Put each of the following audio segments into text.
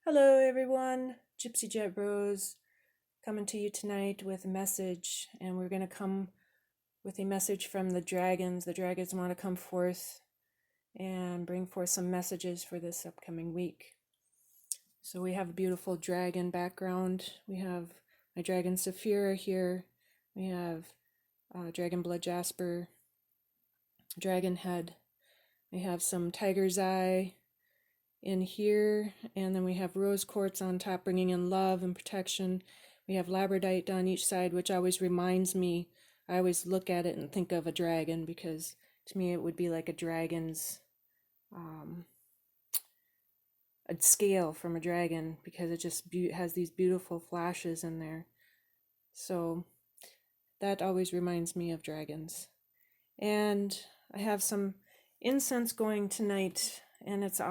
Hello, everyone. Gypsy Jet Bros coming to you tonight with a message, and we're going to come with a message from the dragons. The dragons want to come forth and bring forth some messages for this upcoming week. So we have a beautiful dragon background. We have my dragon Saphira here. We have dragon blood jasper, dragon head. We have some tiger's eye in here, and then we have rose quartz on top, bringing in love and protection. We have labradite on each side, which always reminds me, I always look at it and think of a dragon, because to me it would be like a dragon's a scale from a dragon, because it just has these beautiful flashes in there. So that always reminds me of dragons. And I have some incense going tonight, and it's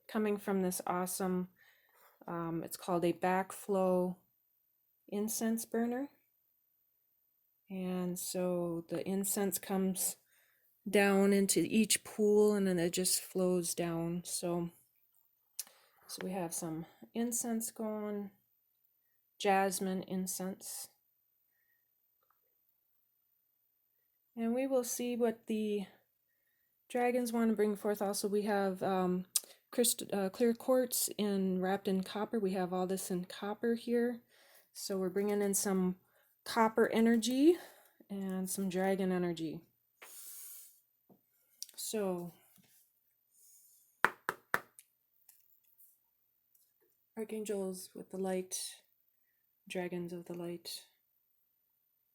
coming from this awesome, it's called a backflow incense burner. And so the incense comes down into each pool, and then it just flows down. So we have some incense going, jasmine incense. And we will see what the dragons want to bring forth. Also, we have clear quartz wrapped in copper. We have all this in copper here. So we're bringing in some copper energy and some dragon energy. So archangels with the light, dragons of the light,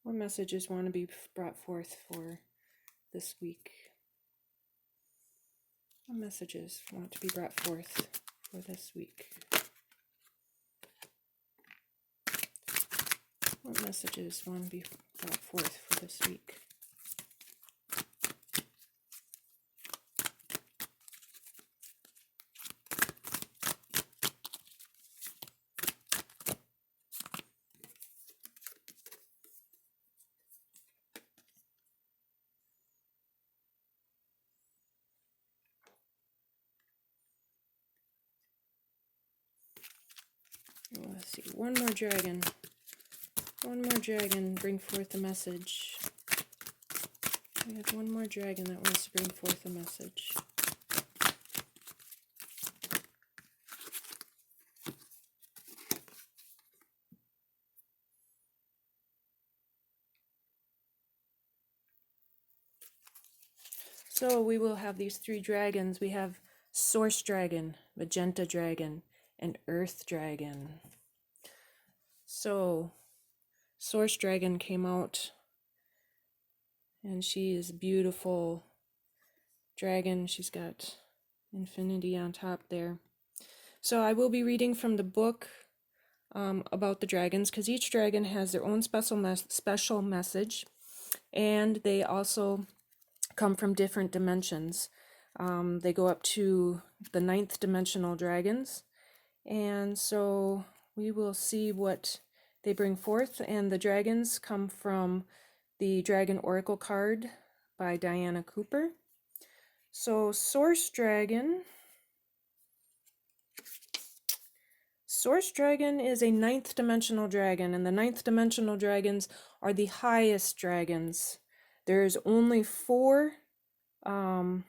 what messages want to be brought forth for this week? What messages want to be brought forth for this week? What messages want to be brought forth for this week? Let's see, one more dragon. One more dragon, bring forth a message. We have one more dragon that wants to bring forth a message. So we will have these three dragons. We have Source Dragon, Magenta Dragon, and Earth Dragon. So Source Dragon came out, and she is a beautiful dragon. She's got infinity on top there. So I will be reading from the book about the dragons, because each dragon has their own special message, and they also come from different dimensions. They go up to the 9th dimensional dragons, and so we will see what they bring forth. And the dragons come from the Dragon Oracle card by Diana Cooper. So Source Dragon is a 9th dimensional dragon, and the 9th dimensional dragons are the highest dragons. There's only four 9th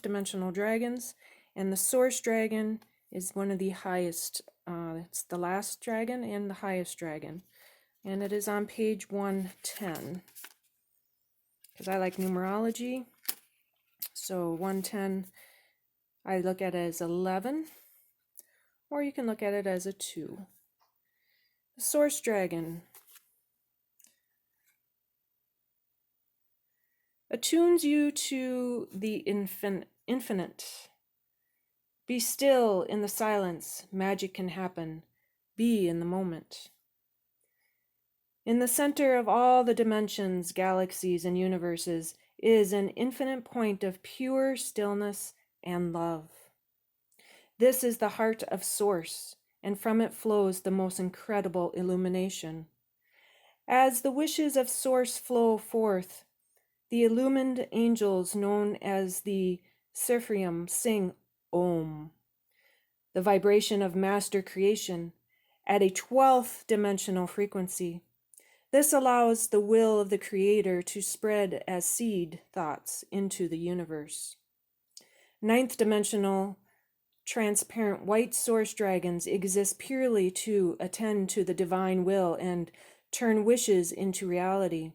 dimensional dragons, and the Source Dragon is one of the highest. It's the last dragon and the highest dragon, and it is on page 110, because I like numerology. So 110, I look at it as 11, or you can look at it as a 2. The Source Dragon attunes you to the infinite. Be still in the silence, magic can happen. Be in the moment. In the center of all the dimensions, galaxies, and universes is an infinite point of pure stillness and love. This is the heart of Source, and from it flows the most incredible illumination. As the wishes of Source flow forth, the illumined angels known as the Seraphim sing Om. the vibration of master creation, at a 12th dimensional frequency. This allows the will of the Creator to spread as seed thoughts into the universe. 9th dimensional transparent white source dragons exist purely to attend to the divine will and turn wishes into reality.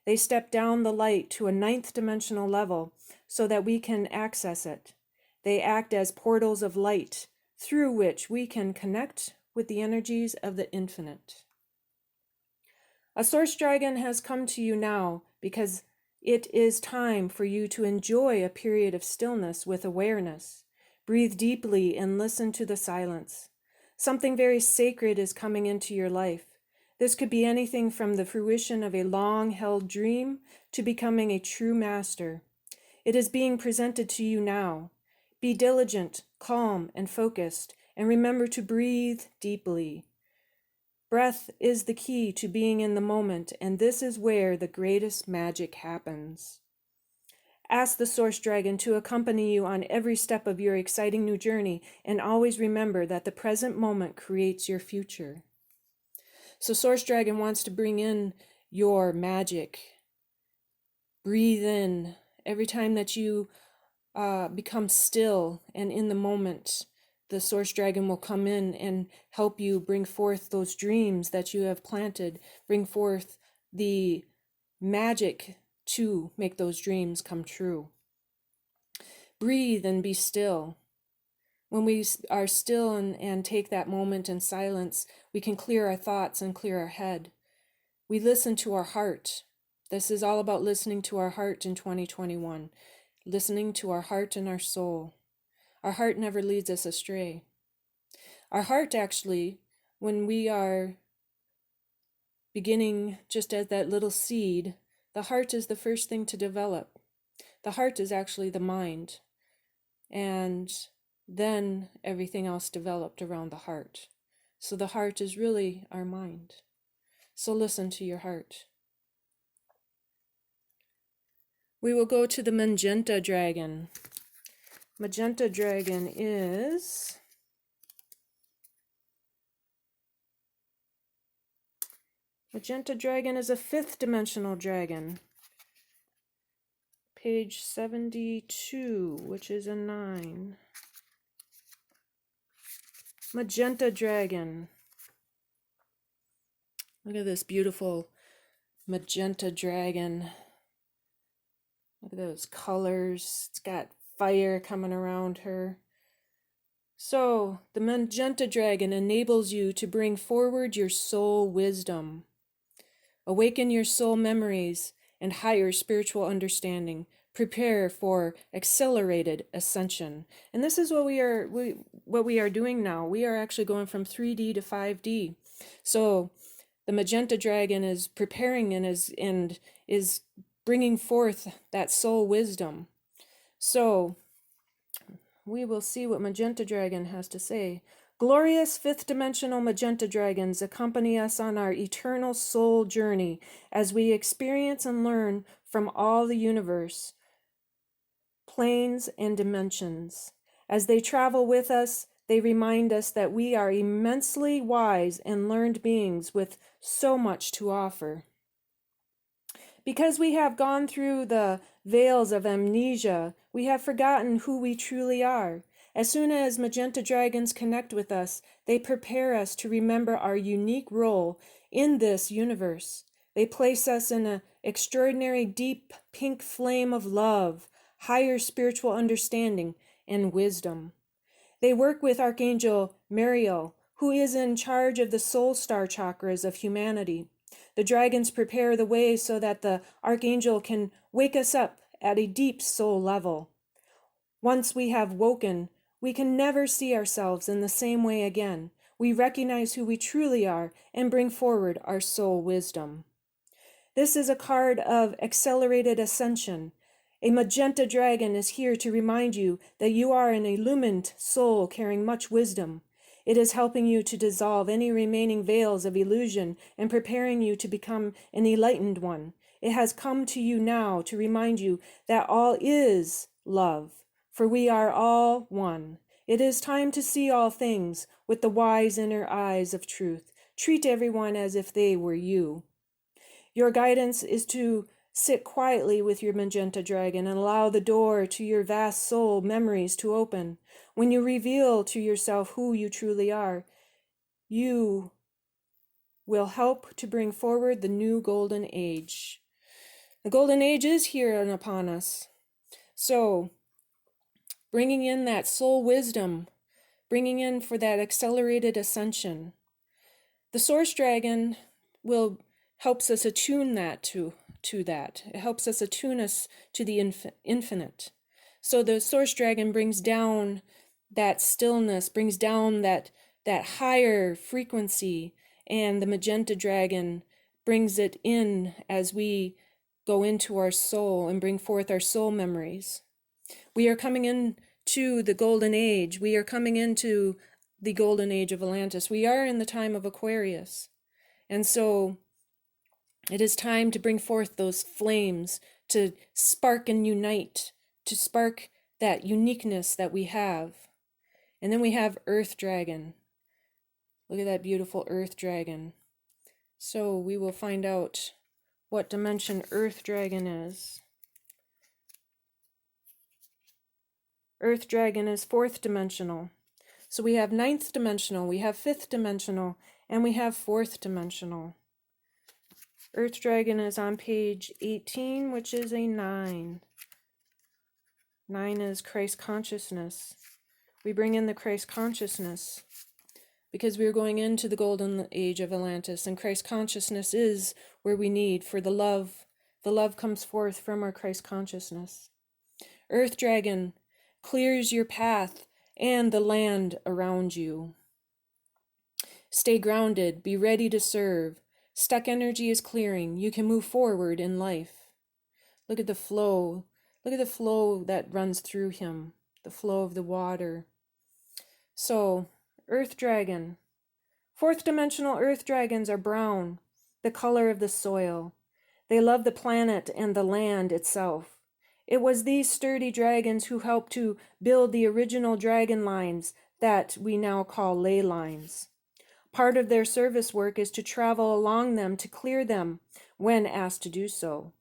They step down the light to a 9th dimensional level so that we can access it. They act as portals of light through which we can connect with the energies of the infinite. A source dragon has come to you now because it is time for you to enjoy a period of stillness with awareness. Breathe deeply and listen to the silence. Something very sacred is coming into your life. This could be anything from the fruition of a long-held dream to becoming a true master. It is being presented to you now. Be diligent, calm, and focused, and remember to breathe deeply. Breath is the key to being in the moment, and this is where the greatest magic happens. Ask the Source Dragon to accompany you on every step of your exciting new journey, and always remember that the present moment creates your future. So Source Dragon wants to bring in your magic. Breathe in every time that you become still and in the moment. The Source Dragon will come in and help you bring forth those dreams that you have planted, bring forth the magic to make those dreams come true. Breathe and be still. When we are still and take that moment in silence, we can clear our thoughts and clear our head. We listen to our heart. This is all about listening to our heart in 2021, listening to our heart and our soul. Our heart never leads us astray. Our heart actually, when we are beginning just as that little seed, the heart is the first thing to develop. The heart is actually the mind. And then everything else developed around the heart. So the heart is really our mind. So listen to your heart. We will go to the magenta dragon. Magenta dragon is a 5th dimensional dragon. Page 72, which is a 9. Magenta dragon. Look at this beautiful magenta dragon. Look at those colors. It's got fire coming around her. So, the magenta dragon enables you to bring forward your soul wisdom. Awaken your soul memories and higher spiritual understanding. Prepare for accelerated ascension. And this is what we are doing now. We are actually going from 3D to 5D. So the magenta dragon is preparing and is bringing forth that soul wisdom. So we will see what magenta dragon has to say. Glorious 5th dimensional magenta dragons accompany us on our eternal soul journey as we experience and learn from all the universe, planes and dimensions. As they travel with us, they remind us that we are immensely wise and learned beings with so much to offer. Because we have gone through the veils of amnesia, we have forgotten who we truly are. As soon as magenta dragons connect with us, they prepare us to remember our unique role in this universe. They place us in an extraordinary deep pink flame of love, higher spiritual understanding, and wisdom. They work with Archangel Mariel, who is in charge of the soul star chakras of humanity. The dragons prepare the way so that the Archangel can wake us up at a deep soul level. Once we have woken, we can never see ourselves in the same way again. We recognize who we truly are and bring forward our soul wisdom. This is a card of accelerated ascension. A magenta dragon is here to remind you that you are an illumined soul carrying much wisdom. It is helping you to dissolve any remaining veils of illusion and preparing you to become an enlightened one. It has come to you now to remind you that all is love, for we are all one. It is time to see all things with the wise inner eyes of truth. Treat everyone as if they were you. Your guidance is to sit quietly with your magenta dragon and allow the door to your vast soul memories to open. When you reveal to yourself who you truly are, you will help to bring forward the new golden age. The golden age is here and upon us. So, bringing in that soul wisdom, bringing in for that accelerated ascension. The source dragon will helps us attune that to that. It helps us attune us to the infinite. So the source dragon brings down that stillness, brings down that higher frequency, and the magenta dragon brings it in as we go into our soul and bring forth our soul memories. We are coming into the golden age. We are coming into the golden age of Atlantis. We are in the time of Aquarius. And so it is time to bring forth those flames, to spark and unite, to spark that uniqueness that we have. And then we have Earth Dragon. Look at that beautiful Earth Dragon. So we will find out what dimension Earth Dragon is. Earth Dragon is 4th dimensional. So we have 9th dimensional, we have 5th dimensional, and we have 4th dimensional. Earth Dragon is on page 18, which is a 9. 9 is Christ consciousness. We bring in the Christ consciousness because we're going into the golden age of Atlantis, and Christ consciousness is where we need for the love. The love comes forth from our Christ consciousness. Earth Dragon clears your path and the land around you. Stay grounded, be ready to serve. Stuck energy is clearing. You can move forward in life. Look at the flow. Look at the flow that runs through him, the flow of the water. So, Earth Dragon. 4th dimensional Earth Dragons are brown, the color of the soil. They love the planet and the land itself. It was these sturdy dragons who helped to build the original dragon lines that we now call ley lines. Part of their service work is to travel along them to clear them when asked to do so.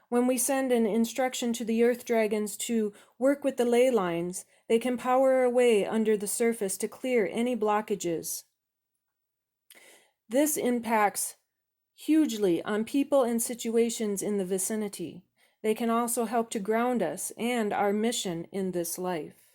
When we send an instruction to the Earth Dragons to work with the ley lines, they can power away under the surface to clear any blockages. This impacts hugely on people and situations in the vicinity. They can also help to ground us and our mission in this life.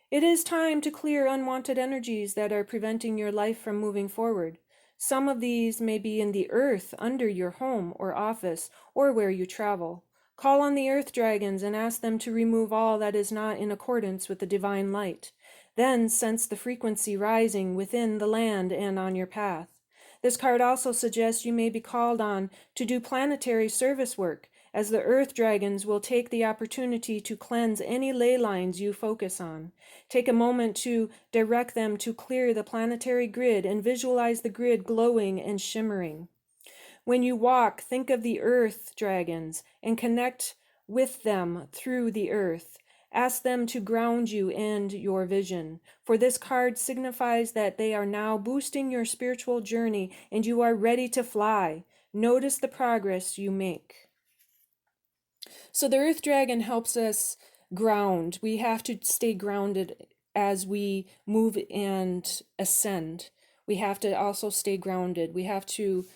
It is time to clear unwanted energies that are preventing your life from moving forward. Some of these may be in the earth under your home or office or where you travel. Call on the Earth Dragons and ask them to remove all that is not in accordance with the divine light. Then sense the frequency rising within the land and on your path. This card also suggests you may be called on to do planetary service work, as the Earth Dragons will take the opportunity to cleanse any ley lines you focus on. Take a moment to direct them to clear the planetary grid and visualize the grid glowing and shimmering. When you walk, think of the Earth Dragons and connect with them through the earth. Ask them to ground you and your vision, for this card signifies that they are now boosting your spiritual journey and you are ready to fly. Notice the progress you make. So the Earth Dragon helps us ground. We have to stay grounded as we move and ascend. We have to also stay grounded. We have to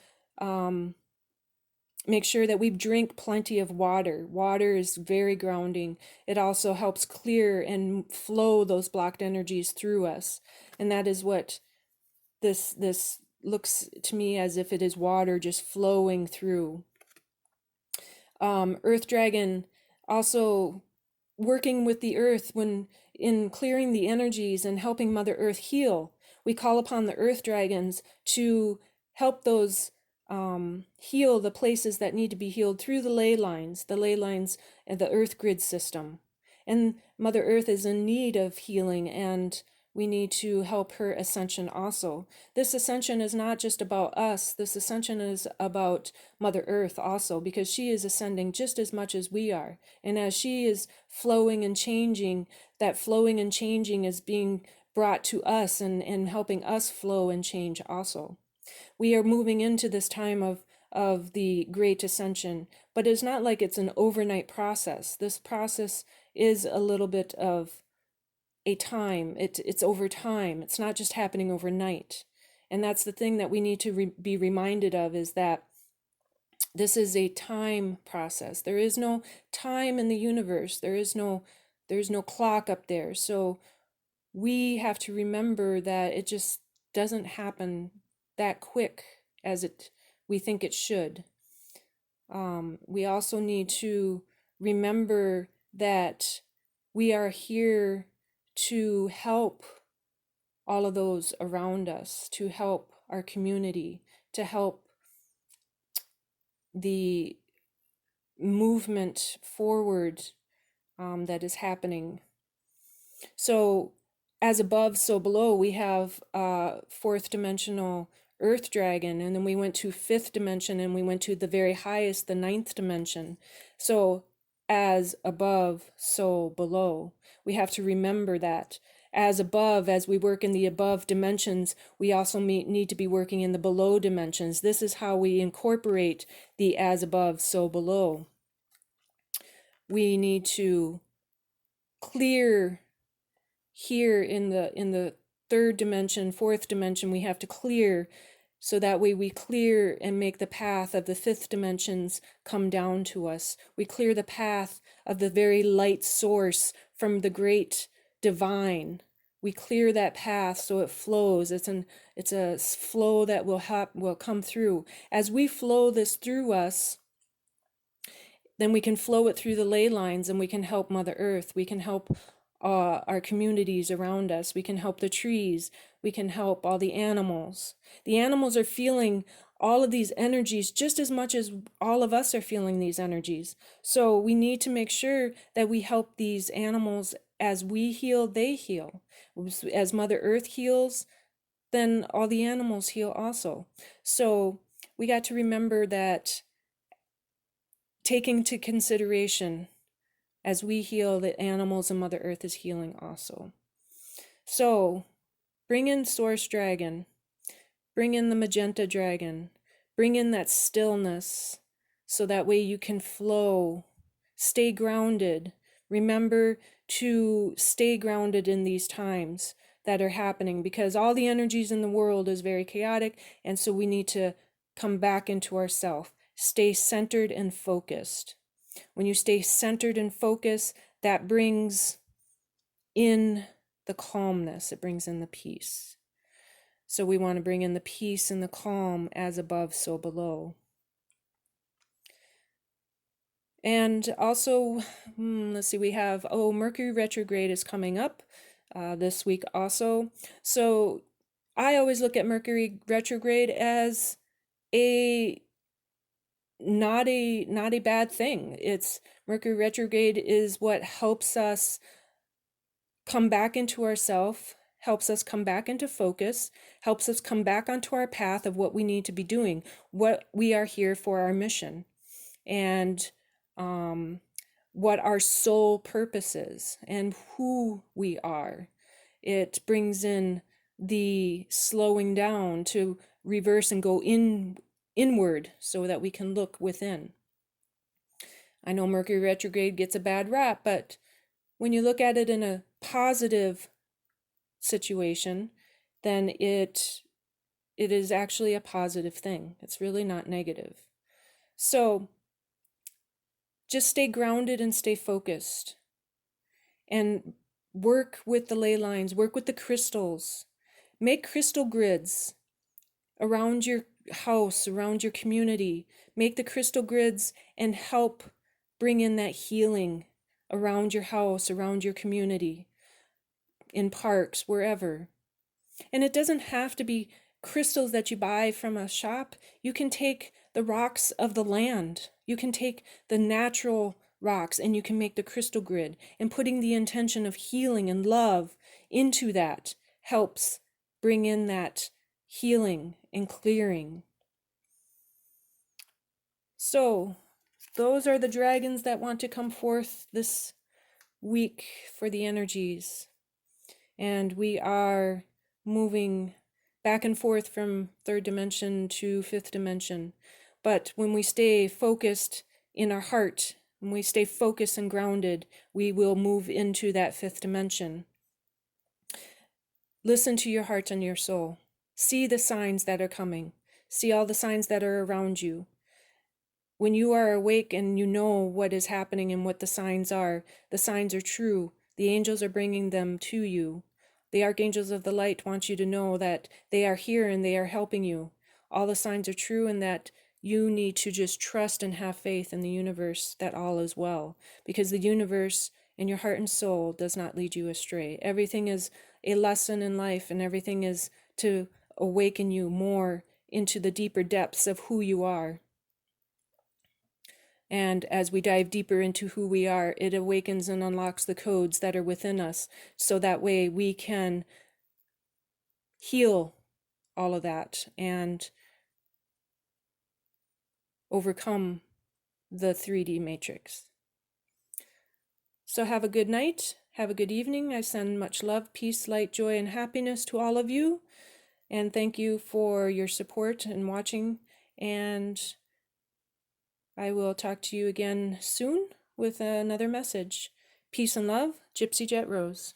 make sure that we drink plenty of water. Water is very grounding. It also helps clear and flow those blocked energies through us. And that is what this looks to me as if it is water just flowing through. Earth Dragon also working with the earth when in clearing the energies and helping Mother Earth heal. We call upon the Earth Dragons to help those heal the places that need to be healed through the ley lines and the earth grid system. And Mother Earth is in need of healing and we need to help her ascension also. This ascension is not just about us, this ascension is about Mother Earth also, because she is ascending just as much as we are. And as she is flowing and changing, that flowing and changing is being brought to us and helping us flow and change also. We are moving into this time of the Great Ascension, but it's not like it's an overnight process. This process is a little bit of a time. It's over time. It's not just happening overnight. And that's the thing that we need to be reminded of, is that this is a time process. There is no time in the universe. There's no clock up there. So we have to remember that it just doesn't happen that quick as we think it should. We also need to remember that we are here to help all of those around us, to help our community, to help the movement forward that is happening. So as above, so below, we have fourth dimensional earth dragon, and then we went to fifth dimension, and we went to the very highest, the ninth dimension. So as above, so below. We have to remember that. As above, as we work in the above dimensions, we also need to be working in the below dimensions. This is how we incorporate the as above, so below. We need to clear here in the third dimension, fourth dimension. We have to clear, so that way we clear and make the path of the fifth dimensions come down to us. We clear the path of the very light source from the great divine. We clear that path so it flows. It's a flow that will come through. As we flow this through us, then we can flow it through the ley lines, and we can help Mother Earth. We can help our communities around us. We can help the trees. We can help all the animals. The animals are feeling all of these energies just as much as all of us are feeling these energies. So we need to make sure that we help these animals. As we heal, they heal. As Mother Earth heals, then all the animals heal also. So we got to remember that, taking into consideration, as we heal, the animals and Mother Earth is healing also. So bring in Source Dragon, bring in the Magenta Dragon, bring in that stillness, so that way you can flow, stay grounded. Remember to stay grounded in these times that are happening, because all the energies in the world is very chaotic, and so we need to come back into ourselves. Stay centered and focused. When you stay centered and focused, that brings in the calmness, it brings in the peace. So we want to bring in the peace and the calm, as above, so below. And also, let's see, we have, Mercury retrograde is coming up this week also. So I always look at Mercury retrograde as not a bad thing. It's Mercury retrograde is what helps us come back into ourself, helps us come back into focus, helps us come back onto our path of what we need to be doing, what we are here for, our mission, and what our soul purpose is, and who we are. It brings in the slowing down to reverse and go inward, so that we can look within. I know Mercury retrograde gets a bad rap, but when you look at it in a positive situation, then it is actually a positive thing. It's really not negative. So just stay grounded and stay focused, and work with the ley lines, work with the crystals. Make crystal grids around your house, around your community. Make the crystal grids and help bring in that healing around your house, around your community, in parks, wherever. And it doesn't have to be crystals that you buy from a shop. You can take the rocks of the land. You can take the natural rocks, and you can make the crystal grid, and putting the intention of healing and love into that, helps bring in that healing and clearing. So those are the dragons that want to come forth this week for the energies. And we are moving back and forth from third dimension to fifth dimension. But when we stay focused in our heart, when we stay focused and grounded, we will move into that fifth dimension. Listen to your heart and your soul. See the signs that are coming. See all the signs that are around you. When you are awake and you know what is happening and what the signs are true. The angels are bringing them to you. The archangels of the light want you to know that they are here and they are helping you. All the signs are true, and that you need to just trust and have faith in the universe that all is well, because the universe and your heart and soul does not lead you astray. Everything is a lesson in life, and everything is to awaken you more into the deeper depths of who you are. And as we dive deeper into who we are, it awakens and unlocks the codes that are within us, so that way we can heal all of that and overcome the 3D matrix. So have a good night. Have a good evening. I send much love, peace, light, joy, and happiness to all of you. And thank you for your support and watching. And I will talk to you again soon with another message. Peace and love, Gypsy Jet Rose.